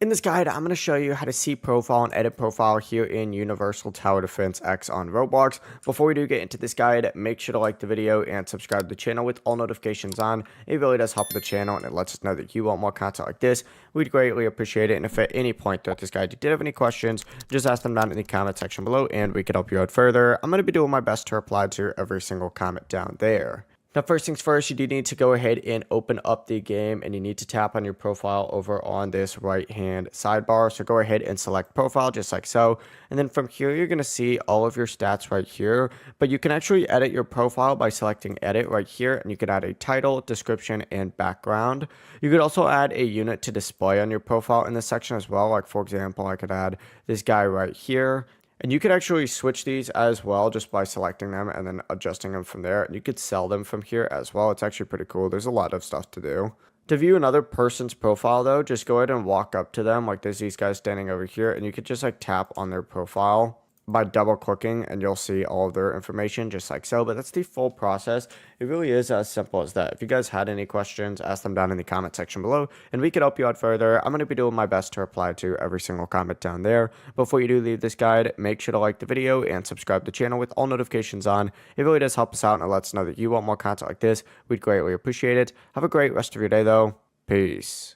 In this guide, I'm going to show you how to see profile and edit profile here in Universal Tower Defense X on Roblox. Before we do get into this guide, make sure to like the video and subscribe to the channel with all notifications on. It really does help the channel and it lets us know that you want more content like this. We'd greatly appreciate it. And if at any point throughout this guide you did have any questions, just ask them down in the comment section below and we can help you out further. I'm going to be doing my best to reply to every single comment down there. Now, first things first, you do need to go ahead and open up the game and you need to tap on your profile over on this right hand sidebar. So go ahead and select profile just like so. And then from here, you're going to see all of your stats right here, but you can actually edit your profile by selecting edit right here. And you can add a title, description, and background. You could also add a unit to display on your profile in this section as well. Like for example, I could add this guy right here. And you could actually switch these as well just by selecting them and then adjusting them from there. And you could sell them from here as well. It's actually pretty cool. There's a lot of stuff to do. To view another person's profile though, just go ahead and walk up to them. Like there's these guys standing over here and you could just like tap on their profile by double clicking and you'll see all of their information just like so. But that's the full process. It really is as simple as that. If you guys had any questions, ask them down in the comment section below and we could help you out further. I'm going to be doing my best to reply to every single comment down there. Before you do leave this guide, make sure to like the video and subscribe to the channel with all notifications on. It really does help us out and it lets us know that you want more content like this. We'd greatly appreciate it. Have a great rest of your day though. Peace.